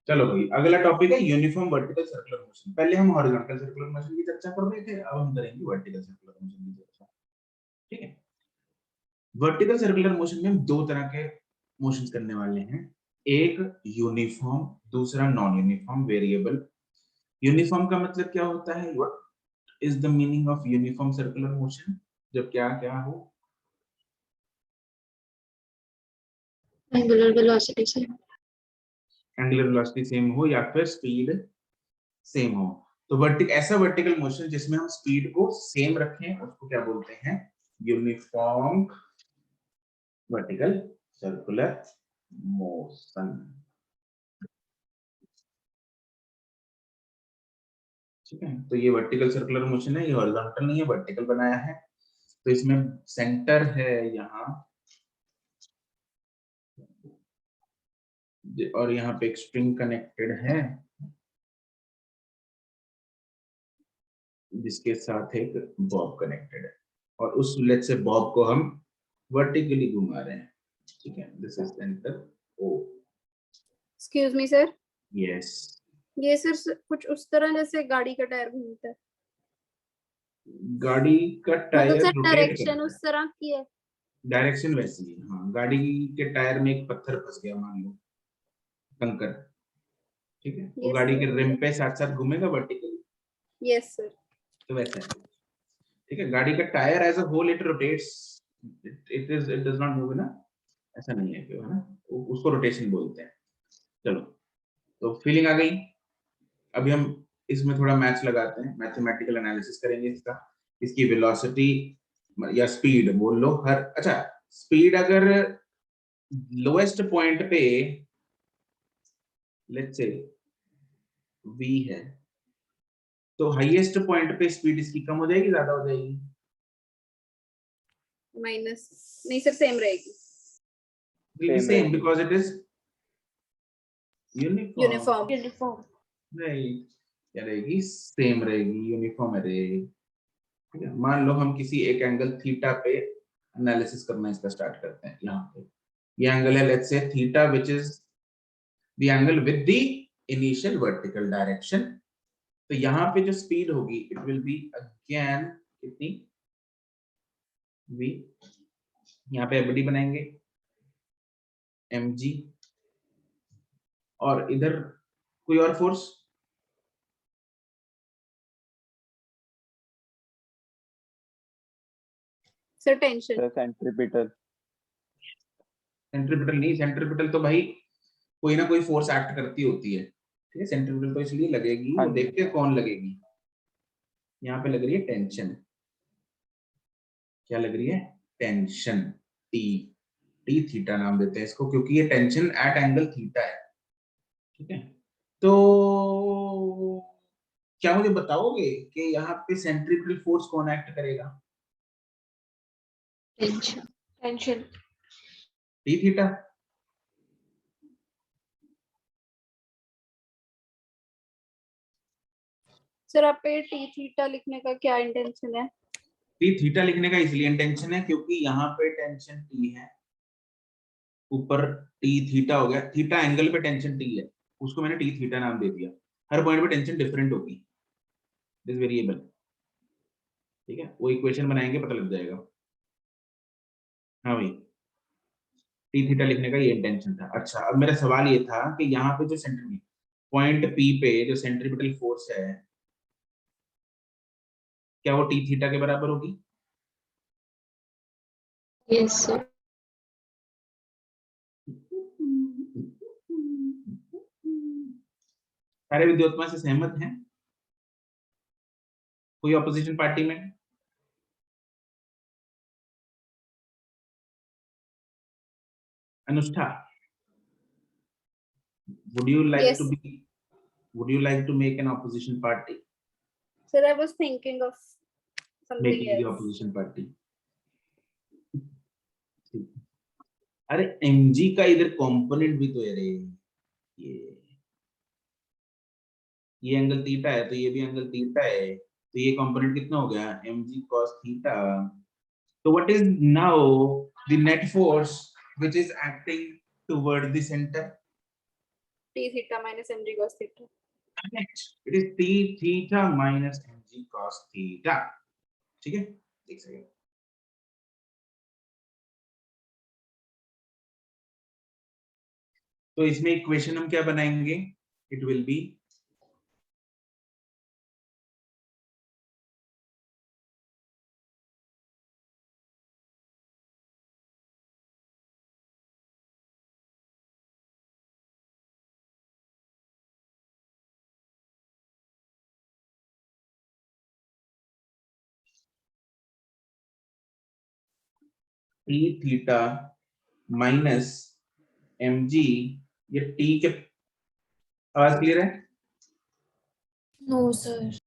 चलो भाई, अगला टॉपिक है यूनिफॉर्म वर्टिकल सर्कुलर मोशन। पहले हम हॉरिजॉन्टल सर्कुलर मोशन की चर्चा कर रहे थे, अब हम करेंगे वर्टिकल सर्कुलर मोशन की चर्चा। ठीक है। वर्टिकल सर्कुलर मोशन में हम दो तरह के मोशंस करने वाले हैं, एक यूनिफॉर्म, दूसरा नॉन यूनिफॉर्म वेरिएबल। यूनिफॉर्म का मतलब क्या होता है? What is the meaning of uniform circular motion? जब क्या क्या हो, एंगुलर वेलोसिटी से, एंगुलर वेलोसिटी सेम हो या फिर स्पीड सेम हो। तो ऐसा वर्टिकल मोशन जिसमें हम स्पीड को सेम रखें उसको क्या बोलते हैं? Uniform vertical circular motion. ठीक है, तो ये वर्टिकल सर्कुलर मोशन है, ये हॉरिजॉन्टल नहीं है, वर्टिकल बनाया है। तो इसमें सेंटर है यहाँ, और यहाँ पे एक स्ट्रिंग कनेक्टेड है जिसके साथ एक बॉब कनेक्टेड है, और उस लेट से बॉब को हम वर्टिकली घुमा रहे हैं। ठीक है, this is centre O. Excuse me sir, yes, ये सर कुछ उस तरह जैसे गाड़ी का टायर घूमता है, गाड़ी का मतलब टायर सर रोटेट डायरेक्शन करता है, उस तरह की है। डायरेक्शन वैसी है। हाँ, गाड़ी के टायर में एक पत्थर फंस गया मान लो, कंकर। ठीक है, वो यस गाड़ी के रिम सर, पे साथ साथ घूमेगा वर्टिकली, यस सर। तो वैसा है। ठीक है, गाड़ी का tyre as a whole it rotates, it does not move ना, ऐसा नहीं है कि है ना, उसको रोटेशन बोलते हैं। चलो, तो फीलिंग आ गई। अभी हम इसमें थोड़ा मैथ्स लगाते हैं, मैथमेटिकल एनालिसिस करेंगे इसका। इसकी वेलोसिटी या स्पीड बोल लो, हर अच्छा, स्पीड अगर लोएस्ट पॉइंट पे लेट्स से v है, तो हाईएस्ट पॉइंट पे स्पीड इसकी कम हो जाएगी, ज्यादा हो जाएगी? माइनस नहीं सर, सेम रहेगी। Same, because it is uniform. Uniform, uniform. नहीं, क्या रहेगी? सेम रहेगी, यूनिफॉर्म रहेगी। ठीक है, मान लो हम किसी एक एंगल थीटा पे एनालिसिस करना इसका स्टार्ट करते हैं। यहाँ पे ये एंगल है let's say theta, which is the angle with the initial vertical direction. तो यहाँ पे जो स्पीड होगी इट विल बी अगेन कितनी? v। यहाँ पे एफडी बनाएंगे mg, और इधर कोई और force? Sir tension, centripetal. Centripetal नहीं, सेंट्रीपिटल तो भाई कोई ना कोई फोर्स एक्ट करती होती है। ठीक है, सेंट्रीपिटल तो इसलिए लगेगी, हाँ वो जी। देखते हैं कौन लगेगी। यहाँ पे लग रही है टेंशन। क्या लग रही है? टेंशन। टी, टी थीटा नाम देते हैं इसको, क्योंकि ये टेंशन एट एंगल थीटा है। ठीक है, तो क्या मुझे बताओगे कि यहाँ पे सेंट्रीपिटल फोर्स कौन एक्ट करेगा? Tension, tension. T theta. Sir आप पे टी थीटा लिखने का क्या इंटेंशन है? टी थीटा लिखने का इसलिए इंटेंशन है क्योंकि यहाँ पे टेंशन टी है, ऊपर टी थीटा हो गया, थीटा एंगल पे टेंशन टी है, उसको मैंने टी थीटा नाम दे दिया। हर पॉइंट पे टेंशन डिफरेंट होगी, दिस वेरिएबल। ठीक है, वो इक्वेशन बनाएंगे, पता लग जाएगा। हाँ भाई, टी थीटा लिखने का ये इंटेंशन था। अच्छा, अब मेरा सवाल ये था कि यहाँ पे जो सेंट्री पॉइंट पी पे जो सेंट्रीपिटल फोर्स है, क्या वो टी थीटा के बराबर होगी? Yes sir. सारे विद्यार्थी से सहमत हैं? कोई ऑपोजिशन पार्टी में? अनुष्ठा, would you like Yes. to be, would you like to make an opposition party? Sir, I was thinking of something Making the else. opposition party. अरे mg का इधर कंपोनेंट भी तो है रे, ये एंगल थीटा है तो ये भी एंगल थीटा है, तो ये कंपोनेंट कितना हो गया? mg cos theta. तो what is now the net force which is acting toward the center? T theta minus mg cos theta. Correct. It is T theta minus mg cos theta. ठीक है, एक second. तो इसमें equation हम क्या बनाएंगे? It will be T theta minus mg, ये T के, आवाज क्लियर है? No sir.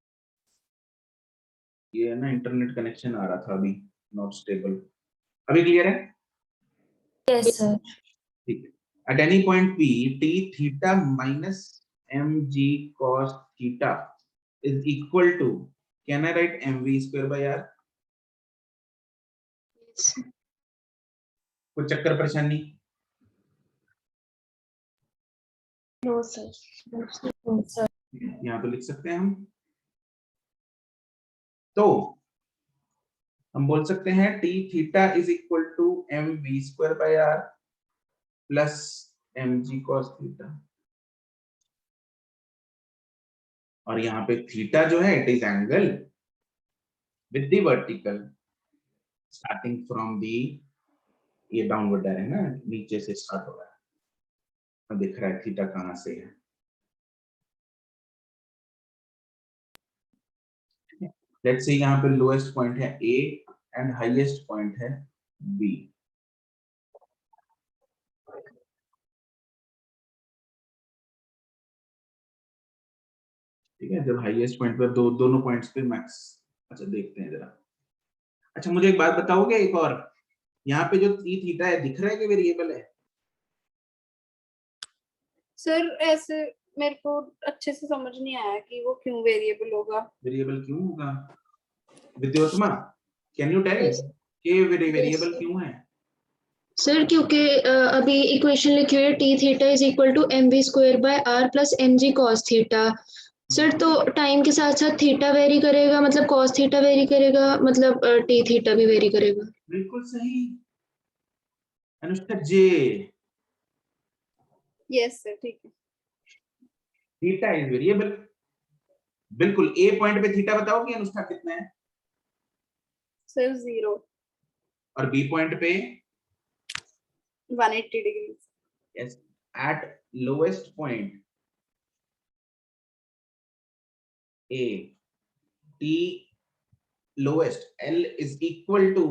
ये ना इंटरनेट कनेक्शन आ रहा था अभी, नॉट स्टेबल। अभी क्लियर है? Yes sir. ठीक है। At any point P, T theta minus mg cos theta is equal to, can I write mv square by r? कोई चक्कर परेशानी? No sir. No sir. यहाँ तो लिख सकते हैं हम। तो हम बोल सकते हैं T theta is equal to mv square by r plus mg cos theta, और यहाँ पे थीटा जो है it is angle with the vertical starting from the, ये डाउनवर्ड डायरेक्शन है ना, नीचे से स्टार्ट हो रहा है, अब दिख रहा है थीटा कहां से है। लेट्स से यहाँ पे लोएस्ट पॉइंट है A एंड हाईएस्ट पॉइंट है B। ठीक है, जब हाईएस्ट पॉइंट पर दोनों पॉइंट्स पे मैक्स, अच्छा देखते हैं जरा। अच्छा मुझे एक बात बताओगे, एक और, यहाँ पे जो T थीटा है दिख रहा है कि वेरिएबल है? सर ऐसे मेरे को अच्छे से समझ नहीं आया कि वो क्यों वेरिएबल होगा। वेरिएबल क्यों होगा विद्योत्मा, कैन यू टेल कि वेरिएबल क्यों है? सर क्योंकि अभी इक्वेशन लिखी हुई है T theta is equal to m v square by r plus m g cos theta. Sir तो टाइम के साथ साथ थीटा वेरी करेगा, मतलब कॉस थीटा वेरी करेगा, मतलब टी थीटा भी वेरी करेगा। बिल्कुल सही अनुष्का जे। यस सर, ठीक है। थीटा इज वेरिएबल, बिल्कुल। ए पॉइंट पे थीटा बताओगे अनुष्का कितना है? सर 0 और बी पॉइंट पे 180 degree. Yes, eight lowest point A, T lowest L is equal to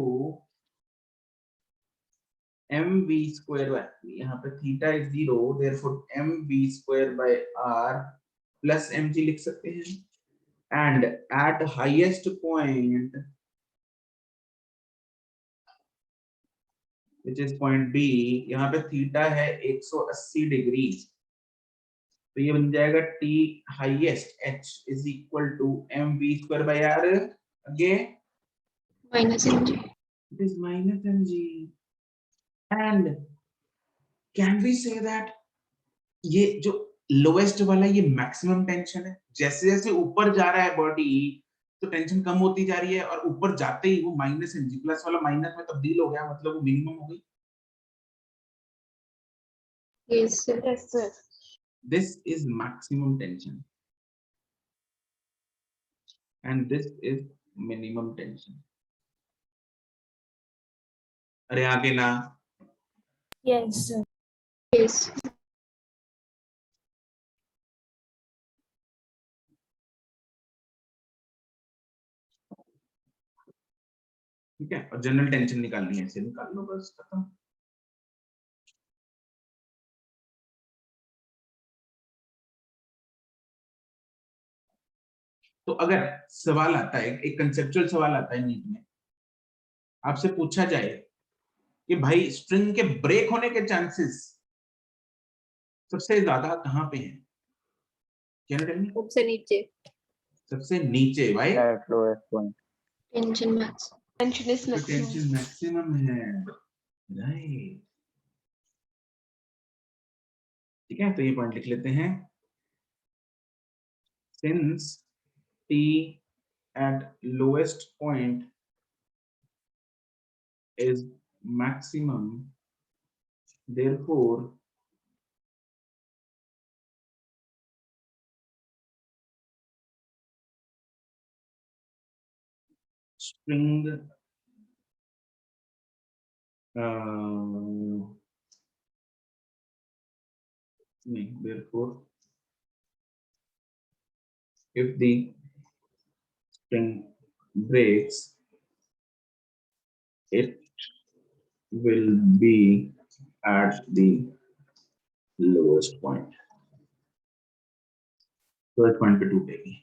mv square by, यहाँ पे theta is 0, therefore mv square by r plus mg लिख सकते हैं। and at highest point which is point B, यहाँ पे theta है 180 degree, तो ये बन जाएगा T highest H is equal to mv square by r, again minus m g. it is minus mg, and can we say that ये जो lowest वाला ये मैक्सिमम टेंशन है, जैसे जैसे ऊपर जा रहा है बॉडी तो टेंशन कम होती जा रही है, और ऊपर जाते ही वो माइनस mg प्लस वाला माइनस में तब्दील हो गया, मतलब वो मिनिमम हो गई। Yes sir. Yes sir. This is maximum tension and this is minimum tension। अरे आगे ना, यस सर। यस। ठीक है, और जनरल टेंशन निकालनी है, इसे निकाल लो बस, खत्म। तो अगर सवाल आता है, एक कंसेप्चुअल सवाल आता है नीट में, आपसे पूछा जाए कि भाई स्ट्रिंग के ब्रेक होने के चांसेस सबसे ज्यादा कहां पे हैं, क्या टेल मी? सबसे नीचे। सबसे नीचे, भाई at lowest point. Tension max. Tension is tension maximum है, राइट। ठीक है, तो ये पॉइंट लिख लेते हैं। Since t at lowest point is maximum, therefore string therefore if the string breaks, it will be at the lowest point. lowest point पे टूटेगी।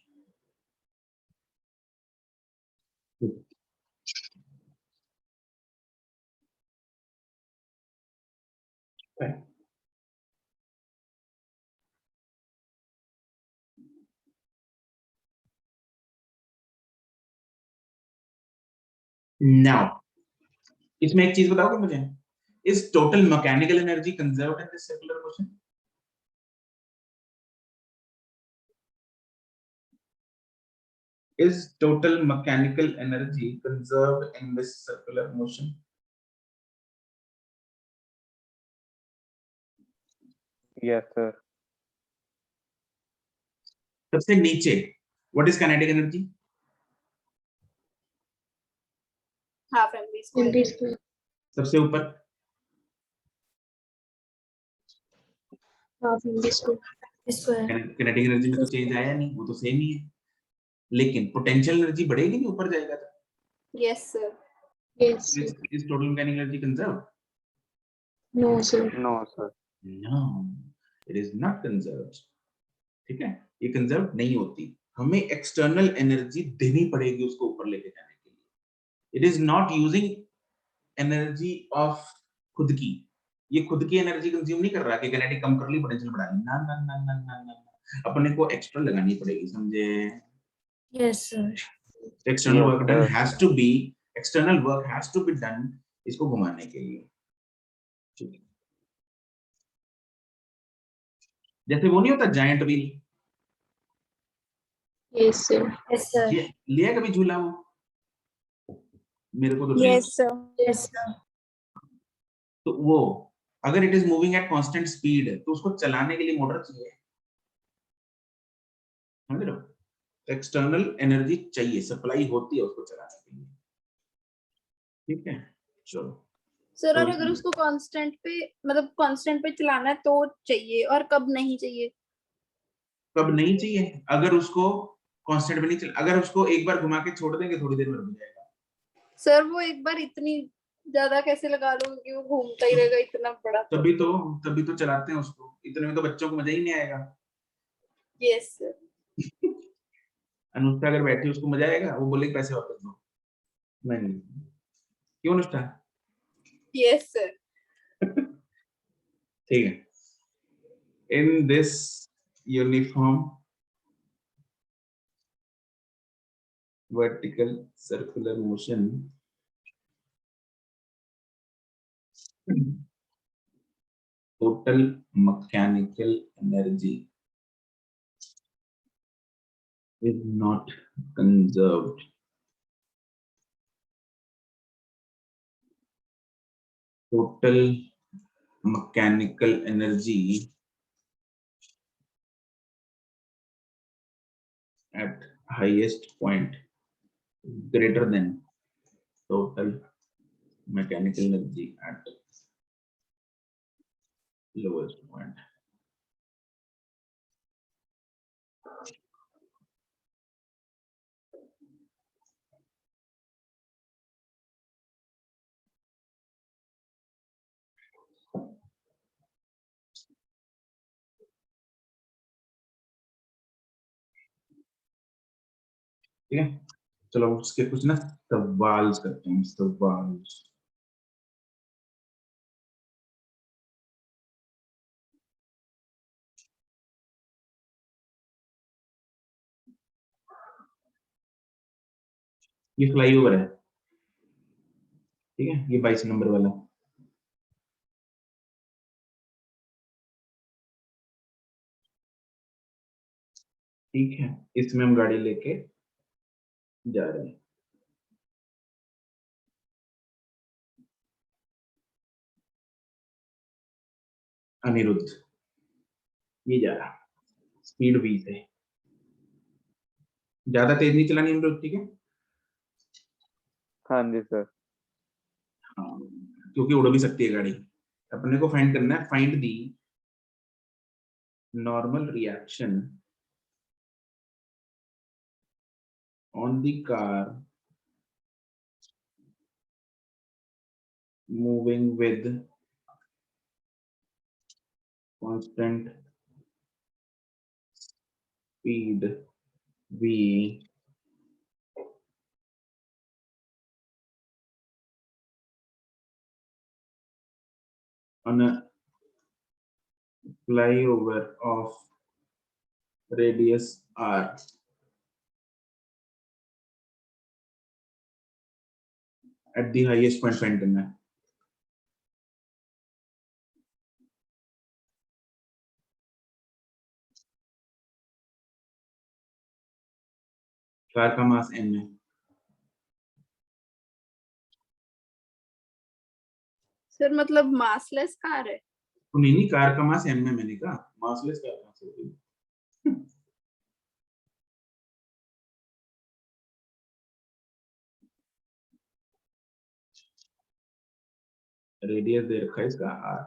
Okay. Now, इसमें एक चीज बताओगे मुझे, is total mechanical energy conserved in this circular motion? Is total mechanical energy conserved in this circular motion? Yes, sir. सबसे नीचे what is kinetic energy? Half mv square. mv square सबसे ऊपर half mv square kinetic energy में तो change आया नहीं, वो तो सेम ही है, लेकिन पोटेंशियल एनर्जी बढ़ेगी नहीं ऊपर जाएगा तो। Yes sir. yes sir. Is total mechanical energy conserved? No sir. No, sir. No, it is not conserved. ठीक है, ये कंजर्व नहीं होती, हमें एक्सटर्नल एनर्जी देनी पड़ेगी उसको ऊपर लेके जाने के लिए। It is not using energy of खुद की, ये खुद की एनर्जी कंज्यूम नहीं कर रहा कि काइनेटिक कम कर ली पोटेंशियल बढ़ा ली, ना ना ना ना ना ना, अपने को एक्स्ट्रा लगानी पड़ेगी, समझे? Yes sir. External Yes, work done sir. Has to be, external work has to be done इसको घुमाने के लिए। ठीक है, जैसे वो नहीं होता giant wheel, Yes sir. Yes sir. लिया कभी झूला वो? मेरे को तो नहीं। Yes sir. Yes sir. तो वो अगर it is moving at constant speed तो उसको चलाने के लिए मोटर चाहिए, समझ रहे हो? एक्सटर्नल एनर्जी चाहिए, सप्लाई होती है उसको चलाने के लिए। ठीक है, चलो सर और तो- अगर उसको कांस्टेंट पे मतलब कांस्टेंट पे चलाना है तो चाहिए, और कब नहीं चाहिए? कब नहीं चाहिए? अगर उसको कांस्टेंट पे नहीं चल, अगर उसको एक बार घुमा के छोड़ देंगे थोड़ी देर में रुक जाएगा। सर वो एक बार इतनी ज्यादा कैसे लगा लोगे कि वो घूमता ही रहेगा इतना बड़ा? तभी तो चलाते हैं उसको, इतने में तो बच्चों को मजा ही नहीं आएगा। Yes sir. अनुष्का अगर बैठी उसको मजा आएगा, वो बोलेगी पैसे वापस दो। नहीं, क्यों अनुष्का? Yes sir. ठीक है, in this uniform vertical circular motion, total mechanical energy is not conserved. Total mechanical energy at highest point greater than total mechanical energy at lowest point. ठीक है, चलो उसके कुछ ना सवाल करते हैं, सवाल। ये फ्लाईओवर है, ठीक है, ये 22 नंबर वाला। ठीक है, इसमें हम गाड़ी लेके जा रहे हैं। अनिरुद्ध ये जा रहा, स्पीड 20 है, ज्यादा तेज नहीं चलानी अनिरुद्ध, ठीक है? हाँ जी सर। हाँ, क्योंकि उड़ भी सकती है गाड़ी। अपने को फाइंड करना है, find the normal reaction on the car moving with constant speed v on a flyover of radius r at the highest point find करना है। कार का मास m है। सर मतलब मासलेस कार है। तो नहीं, कार का मास m है, मैंने कहा मासलेस कार कहाँ से होगी? रेडियस दे रखा है इसका r।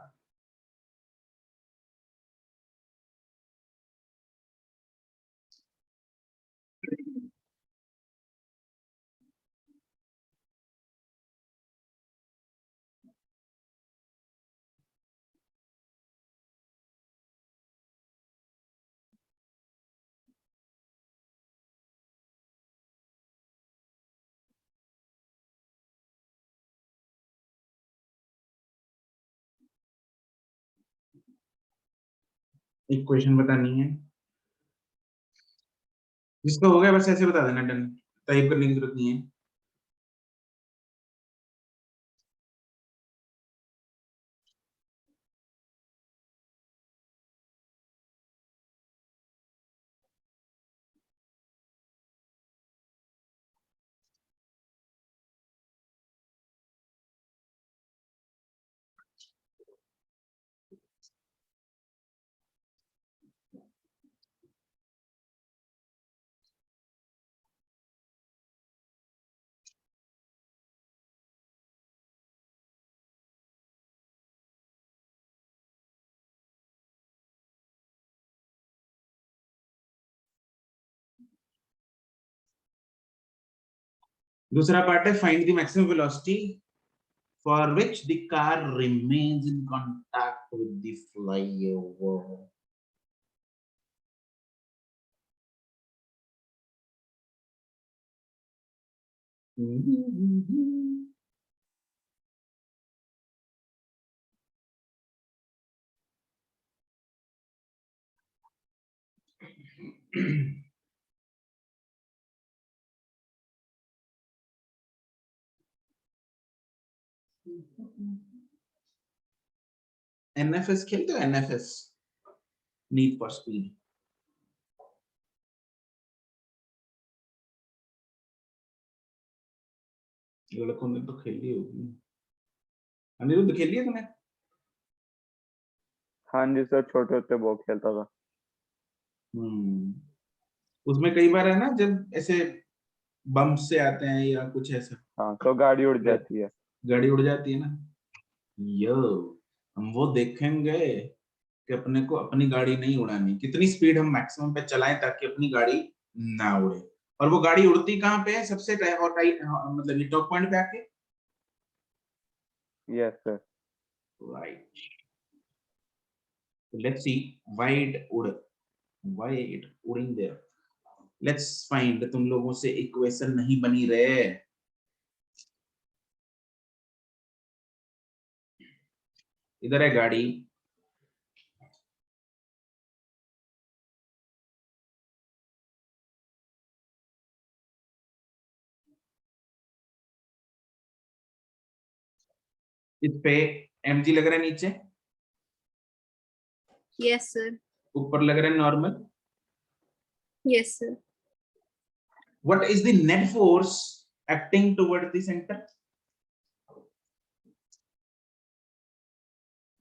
इक्वेशन बतानी है, जिसका हो गया बस ऐसे बता देना, डन, टाइप करने की जरूरत नहीं है। दूसरा पार्ट है find the maximum velocity for which the car remains in contact with the flyover. NFS खेलते हो? NFS, need for speed. लड़कों ने तो खेली होगी। अनिरुद्ध खेली है तुमने? हाँ जी सर, छोटे होते बहुत खेलता था। उसमें कई बार है ना, जब ऐसे बम्प से आते हैं या कुछ ऐसा, हाँ, तो गाड़ी उड़ जाती है। गाड़ी उड़ जाती है ना। यो, हम वो देखेंगे कि अपने को अपनी गाड़ी नहीं उड़ानी, कितनी स्पीड हम मैक्सिमम पे चलाएं ताकि अपनी गाड़ी ना उड़े। और वो गाड़ी उड़ती कहाँ पे है? सबसे मतलब ये टॉप पॉइंट पे आके। Yes sir. Right, let's see why it उड़, व्हाई इट उड़िंग देयर। लेट्स फाइंड, तुम लोगों से इक्वेशन नहीं बनी रहे। इधर है गाड़ी, इस पे mg लग रहा है, नीचे यस सर। ऊपर लग रहा है normal. Yes, sir. What is the net force acting toward the center?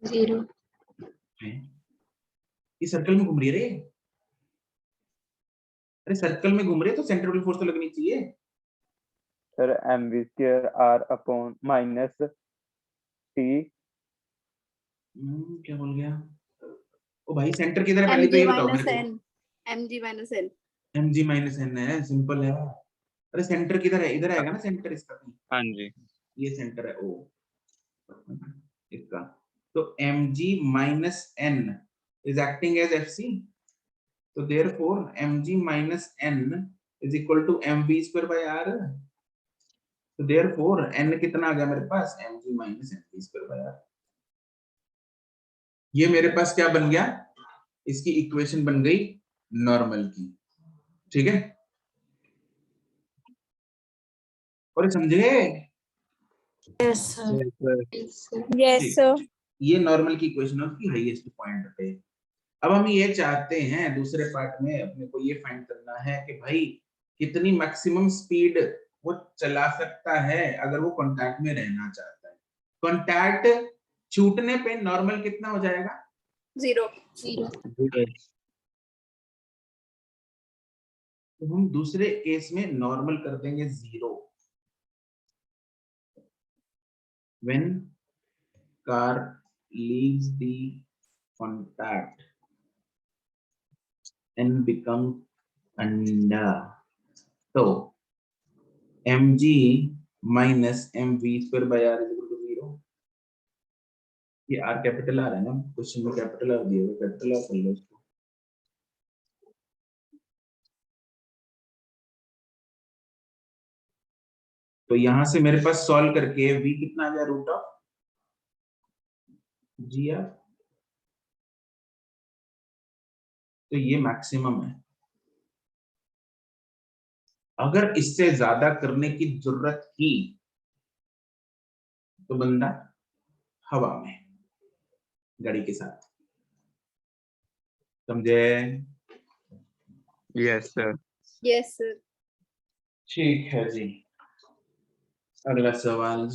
0. ये सर्कल में घूम रही है रे। अरे सर्कल में घूम रही है तो सेंट्रिफिकल फोर्स तो लगनी चाहिए। Sir mv square r upon minus t। क्या बोल गया? ओ भाई सेंटर किधर है पहले तो mg ये बताओ minus मेरे n, को। mg minus n. mg minus n है, सिंपल है। अरे सेंटर किधर है? इधर आएगा ना सेंटर इसका भी। हाँ जी। ये सेंटर है ओ इसका। तो mg minus n is acting as fc, so therefore mg minus n is equal to mv square by r, so therefore n कितना आ गया मेरे पास? mg minus mv square by r। ये मेरे पास क्या बन गया? इसकी इक्वेशन बन गई नॉर्मल की। ठीक है, और समझे? Yes, sir. Yes, sir. Yes, ठीक। sir. ये नॉर्मल की इक्वेशन है उसकी हाईएस्ट पॉइंट पे। अब हम ये चाहते हैं दूसरे पार्ट में अपने को ये फाइंड करना है कि भाई कितनी मैक्सिमम स्पीड वो चला सकता है अगर वो कांटेक्ट में रहना चाहता है। कांटेक्ट छूटने पे नॉर्मल कितना हो जाएगा? 0. 0. तो हम दूसरे केस में नॉर्मल कर देंगे 0। When car leaves the contact and become under, तो mg minus mv square by r is equal to 0। ये r कैपिटल r है ना, क्वेश्चन में कैपिटल r दिया हुआ, कैपिटल r कर लो इसको। तो यहां से मेरे पास सॉल्व करके v कितना आ गया? Root of g r. तो ये मैक्सिमम है। अगर इससे ज्यादा करने की जरूरत थी तो बंदा हवा में गाड़ी के साथ। समझे? Yes sir. Yes, sir. ठीक है जी, अगला सवाल।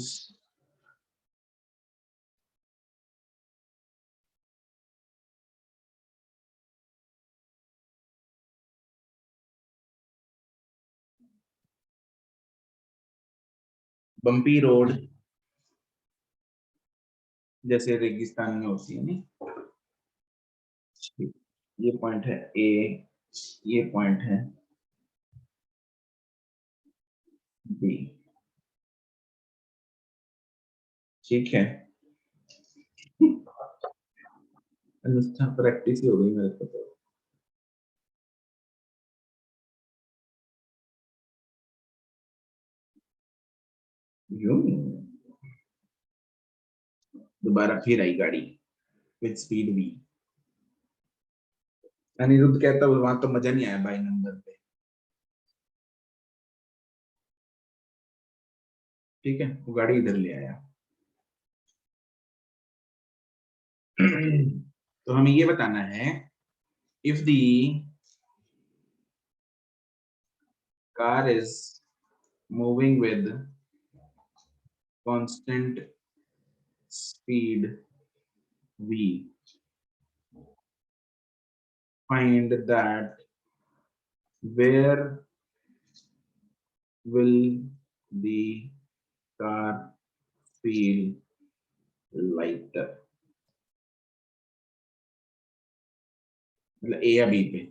बम्पी रोड जैसे रेगिस्तान में होती है नहीं, ये पॉइंट है ए, ये पॉइंट है बी। ठीक है, प्रैक्टिस ही हो गई मेरे को तो। दोबारा फिर आई गाड़ी विद स्पीड वी। अनिरुद्ध कहता है वहां तो मजा नहीं आया बाई नंबर पे। ठीक है, वो गाड़ी इधर ले आया। तो हमें ये बताना है if the car is moving with constant speed v, find that where will the car feel lighter? मतलब ए या बी पे।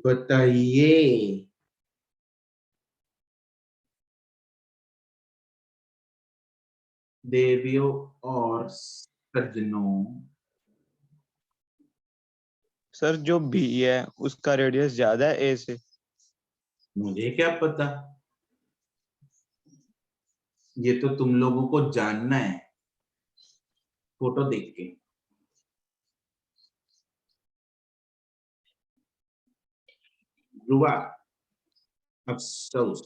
बताइए। देवियों और सज्जनों, सर जो बी है उसका रेडियस ज्यादा है ए से। मुझे क्या पता, ये तो तुम लोगों को जानना है फोटो देख के। ध्रुवा, अफसोस,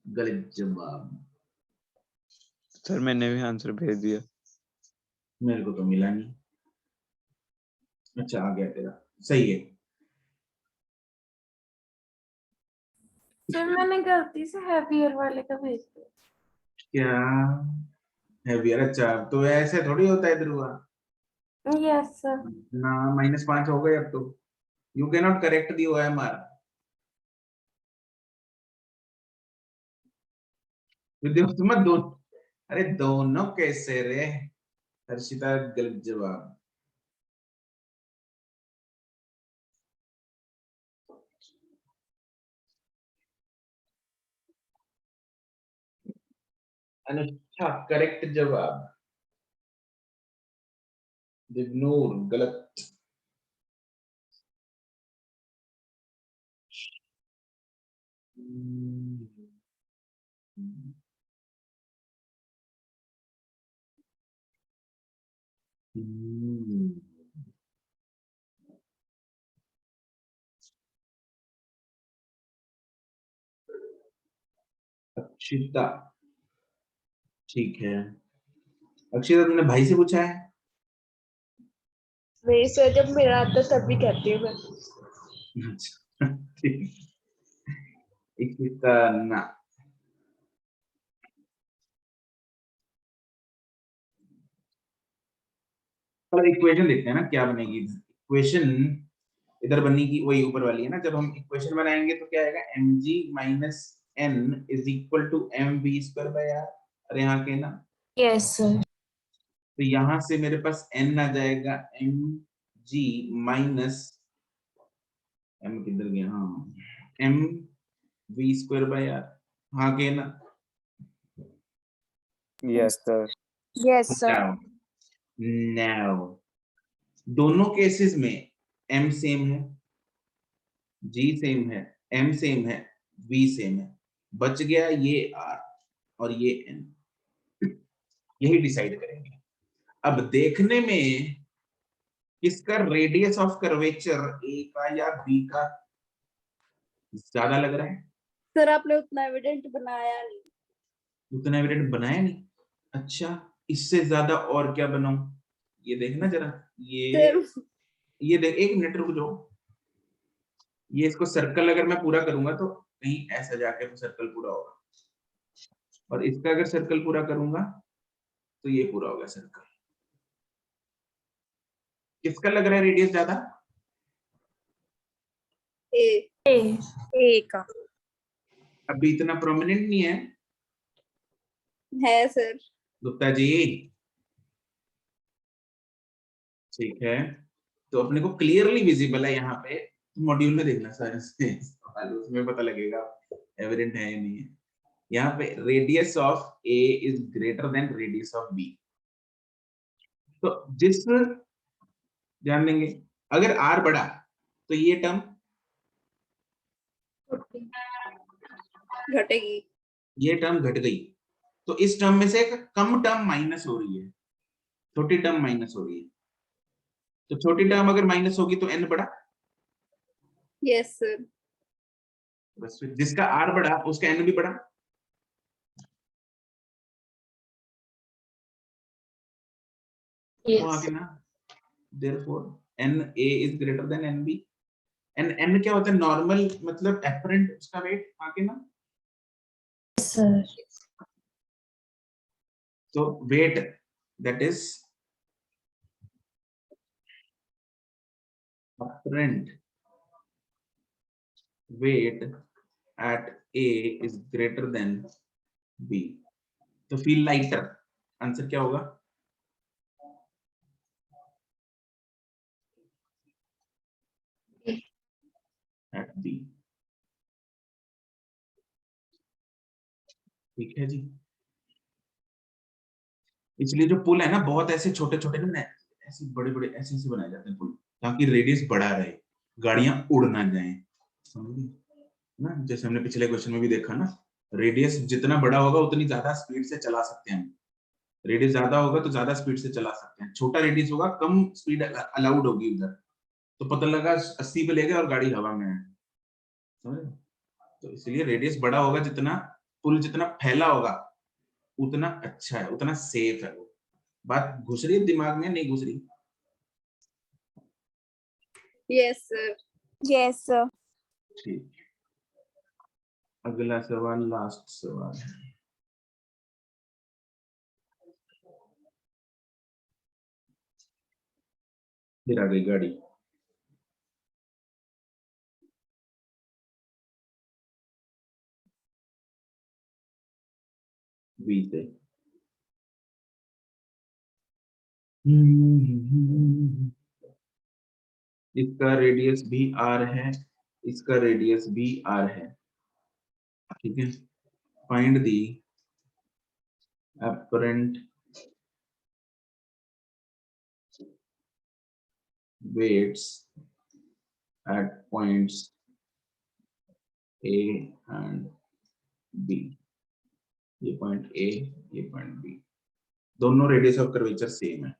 गलत जवाब। सर मैंने भी आंसर भेज दिया। मेरे को तो मिला नहीं। अच्छा, आ गया तेरा, सही है। सर मैंने गलती से हैवियर वाले का भेज दिया। क्या है भैया? अच्छा, तो ऐसे थोड़ी होता है ध्रुवा। Yes sir. ना, -5 हो गए अब तो। You can not correct the OMR। मत दो, अरे दोनों कैसे रे? हर्षिता गलत जवाब। अनुष्ठा करेक्ट जवाब। दिग्नूर गलत। अक्षिता, ठीक है। अक्षिता, तुमने भाई से पूछा है? नहीं सर, जब मेरा आता तभी कहती हूँ मैं। अच्छा, ठीक। अक्षिता ना। पर इक्वेशन देखते हैं ना क्या बनेगी। इक्वेशन इधर बनेगी वही ऊपर वाली है ना। जब हम इक्वेशन बनाएंगे तो क्या आएगा? mg minus n is equal to mv²/r। अरे यहाँ के ना, यस सर। तो यहाँ से मेरे पास n आ जाएगा, mg माइनस m किधर गया? हाँ, mv²/r। हाँ के ना? Yes sir. Yes sir. Now, now दोनों केसेस में m सेम है, g सेम है, m सेम है, v सेम है। बच गया ये r और ये n, यही डिसाइड करेंगे। अब देखने में किसका रेडियस ऑफ कर्वेचर a का या b का ज्यादा लग रहा है? सर आपने उतना एविडेंट बनाया नहीं। उतना एविडेंट बनाया नहीं। अच्छा, इससे ज्यादा और क्या बनाऊं? ये देखना जरा। सर ये देख, 1 मिनट रुक जाओ। ये इसको सर्कल अगर मैं पूरा करूंगा तो कहीं ऐसा जाके तो सर्कल पूरा होगा, और इसका अगर सर्कल पूरा करूंगा तो ये पूरा होगा सर्कल। किसका लग रहा है रेडियस ज्यादा? ए ए ए का अभी इतना प्रोमिनेंट नहीं है सर। गुप्ता जी। ठीक है, तो अपने को क्लियरली विजिबल है यहाँ पे। मॉड्यूल में देखना सर, उसमें पता लगेगा एविडेंट है या नहीं है। यहाँ पे radius of A is greater than radius of B. तो जिस, ध्यान देंगे, अगर आर बढ़ा तो ये टर्म घटेगी। ये टर्म घट गई, तो इस टर्म में से एक कम टर्म माइनस हो रही है, छोटी टर्म माइनस हो रही है। तो छोटी टर्म अगर माइनस होगी तो एन बढ़ा। Yes sir. बस फिर जिसका आर बढ़ा उसका एन भी बढ़ा। वो yes आगे ना, therefore N A is greater than N B. N N क्या होता है? नॉर्मल, मतलब एपरेंट उसका वेट आगे ना। सर तो weight that is apparent weight at A is greater than B, तो feel lighter। आंसर क्या होगा? At B. ठीक है जी। इसलिए जो पुल है ना बहुत ऐसे छोटे छोटे ना ऐसे बड़े बड़े ऐसे ऐसे बनाए जाते हैं पुल, ताकि रेडियस बड़ा रहे, गाड़ियां उड़ ना जाए, समझ ना। जैसे हमने पिछले क्वेश्चन में भी देखा ना, रेडियस जितना बड़ा होगा उतनी ज्यादा स्पीड से चला सकते हैं हम। रेडियस ज्यादा होगा तो ज्यादा स्पीड से चला सकते हैं, छोटा रेडियस होगा कम स्पीड अलाउड होगी उधर, तो पता लगा 80 पे ले गए और गाड़ी हवा में है, समझे। तो इसलिए रेडियस बड़ा होगा जितना, पुल जितना फैला होगा उतना अच्छा है, उतना सेफ है वो। बात घुस रही है दिमाग में, नहीं घुस रही? Yes sir. Yes sir. ठीक, अगला सवाल लास्ट सवाल है। फिर आ गई गाड़ी। बी से इसका रेडियस भी आर है, इसका रेडियस भी आर है, ठीक है। Find the apparent weights at points A and B। ये पॉइंट A, ये पॉइंट B, दोनों रेडियस ऑफ कर्वेचर सेम है।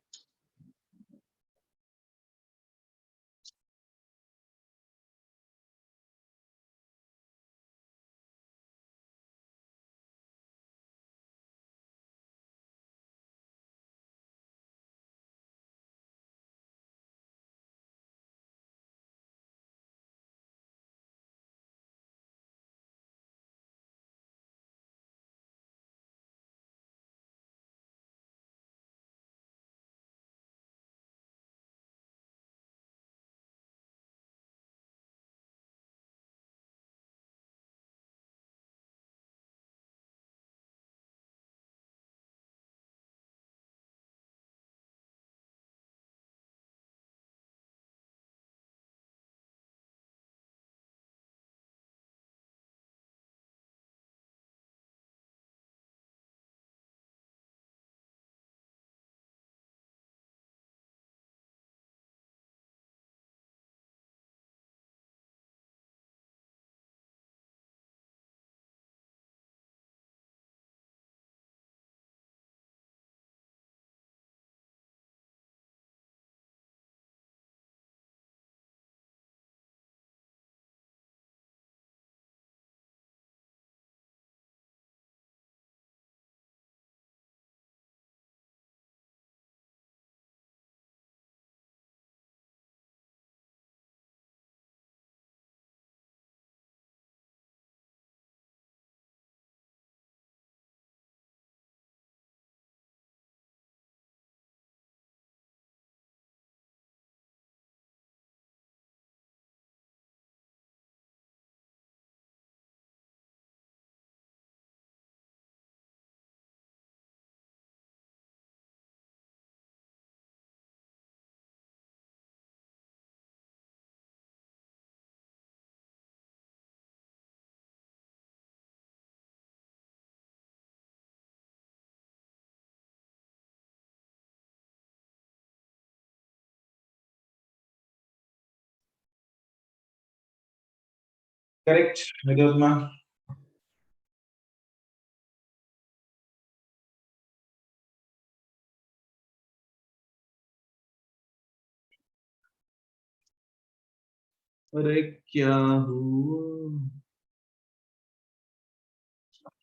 करेक्ट विद्योत्मा। अरे क्या हुआ,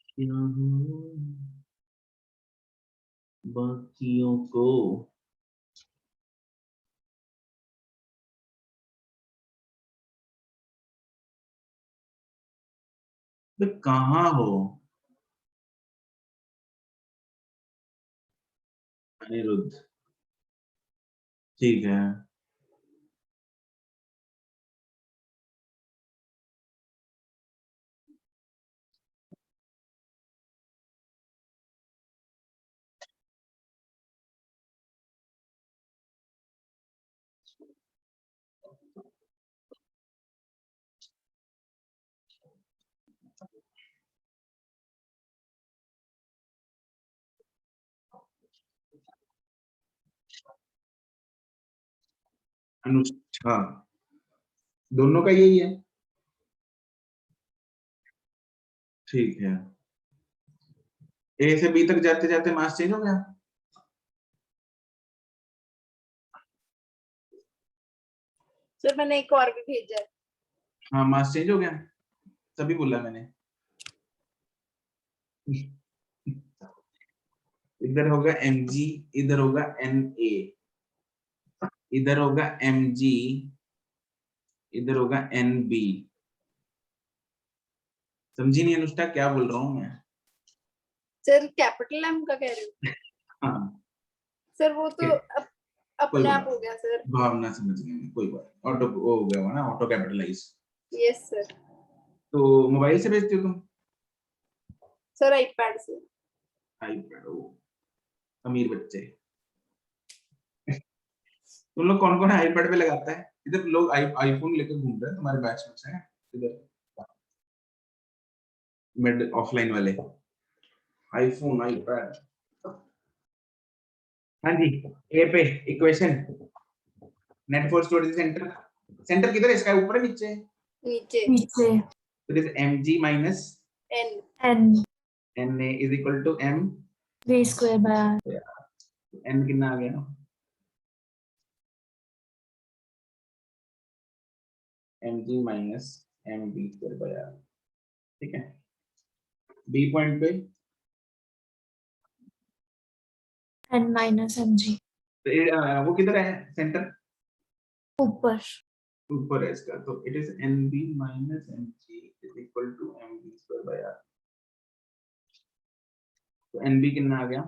क्या हुआ बाकियों को। तो कहाँ हो अनिरुद्ध? ठीक है। अनुष्ठा, दोनों का यही है, ठीक है। ए से बी तक जाते जाते मास चेंज हो गया। सर मैंने एक और भी भेजा है। हाँ मास चेंज हो गया, तभी बोला मैंने। इधर होगा mg, इधर होगा na, इधर होगा mg, इधर होगा nb। समझी नहीं अनुष्ठा क्या बोल रहा हूँ मैं? सर कैपिटल एम का कह रहे हो? हाँ सर वो तो कोई अपने आप बात हो गया सर। भावना समझ गई मैं, कोई बात, ऑटो हो गया होगा ना, ऑटो कैपिटलाइज। Yes sir. तो मोबाइल से भेजते हो तुम? सर आईपैड से। आईपैड, ओ अमीर बच्चे। तुम लोग कौन कौन आईपैड पे लगाता है? इधर लोग आईफोन लेकर घूम रहे हैं तुम्हारे बैच में से, इधर मिड ऑफलाइन वाले आईफोन आईपैड। हाँ जी, ए पे equation, net force towards centre, centre किधर है इसका, ऊपर है नीचे? नीचे। नीचे तो this mg minus N n na is equal to m, v square by r n कितना आ गया? mg minus mv square by r, ठीक है। बी पॉइंट पे n minus mg वो किधर है सेंटर? ऊपर ऊपर है इसका, तो it is nb minus mg is equal to mv square by r। तो nb कितना आ गया?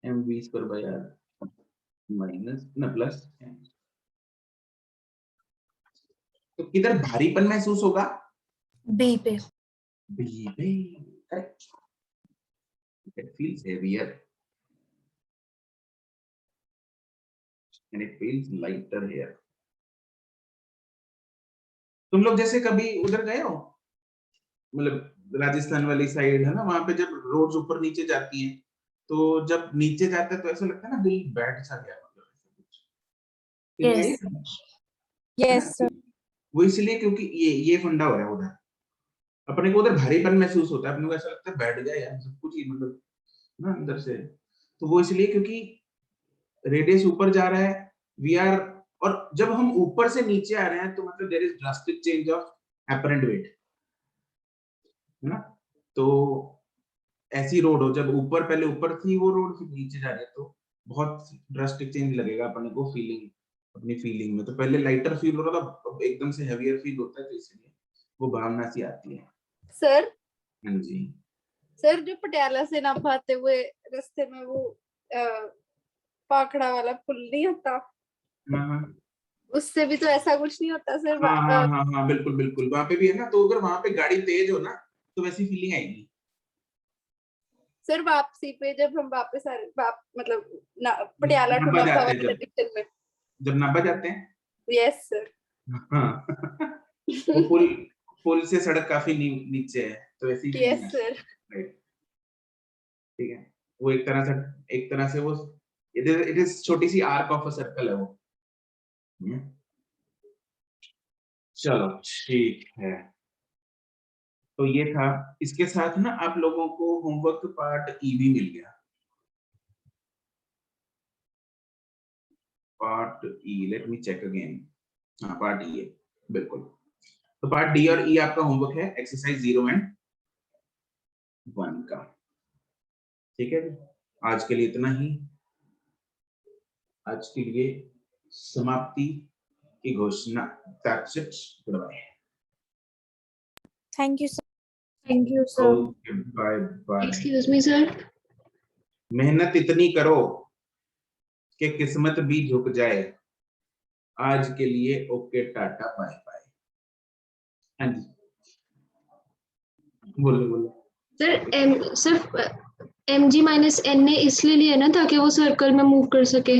mv square by r minus ना प्लस, तो किधर भारीपन महसूस होगा? b पे बी पे, correct. It feels heavier and it feels lighter here। तुम लोग जैसे कभी उधर गए हो, मतलब राजस्थान वाली साइड है ना, वहां पे जब रोड्स ऊपर नीचे जाती हैं, तो जब नीचे जाते हैं तो ऐसा लगता है ना दिल बैठ सा गया, मतलब ऐसा कुछ फीलिंग आई है? yes sir वो इसलिए क्योंकि ये फंडा हो रहा है उधर, अपने को उधर भारीपन महसूस होता है, अपने को ऐसा लगता है बैठ गया यार सब कुछ ही, मतलब ना अंदर से। तो वो इसलिए क्योंकि रेडियस ऊपर जा रहा है, वी आर, और जब हम ऊपर से नीचे आ रहे हैं तो मतलब there is drastic change of apparent weight, है ना? तो ऐसी रोड हो, जब ऊपर पहले ऊपर थी वो रोड, फिर नीचे जा रही है, तो बहुत ड्रास्टिक चेंज लगेगा अपने को फीलिंग, अपनी फीलिंग में। तो पहले लाइटर फील हो रहा था, अब एकदम से हैवियर फील होता है, तो इसलिए वो भावना सी आती है। सर। हाँ जी सर जो पटियाला से नाभा आते हुए रास्ते में वो पाखड़ा वाला पुल नहीं होता, हाँ उससे भी तो ऐसा कुछ नहीं होता सर? हाँ हाँ हाँ हाँ बिल्कुल बिल्कुल, वहां पे भी है ना, तो अगर वहां पे गाड़ी तेज हो ना तो वैसी फीलिंग आएगी। सर वापसी पे जब हम वापस आ रहे मतलब पटियाला टू नाभा नाभा जाते हैं वाले डायरेक्शन में। जब नाभा जाते हैं, यस सर। हाँ वो पुल से सड़क काफी नीचे है, तो ऐसी यस सर। ठीक है। वो एक तरह से वो इट इज छोटी सी आर्क ऑफ अ सर्कल है वो। चलो ठीक है, तो ये था। इसके साथ ना आप लोगों को होमवर्क पार्ट ई भी मिल गया, पार्ट ई, लेट मी चेक अगेन। हाँ पार्ट ई है बिल्कुल। तो पार्ट डी और ई आपका होमवर्क है, एक्सरसाइज 0 एंड 1 का, ठीक है। आज के लिए इतना ही, आज के लिए समाप्ति की घोषणा। That's it. Goodbye. thank you sir Okay, bye bye. Excuse me sir, मेहनत इतनी करो कि किस्मत भी झुक जाए। आज के लिए ओके टाटा बाय बाय। हाँ जी बोलो बोलो। सर सिर्फ mg माइनस n ने इसलिए लिया ना ताकि वो सर्कल में मूव कर सके।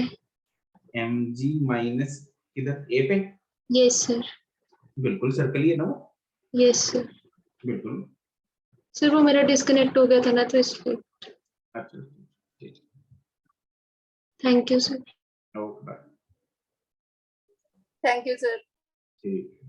mg माइनस किधर, ए पे? Yes sir. बिल्कुल सर्कल ही है ना वो, यस सर। बिल्कुल। सर वो मेरा डिस्कनेक्ट हो गया था ना, तो इसलिए। अच्छा ठीक, thank you sir. Okay bye. Thank you sir. ठीक है।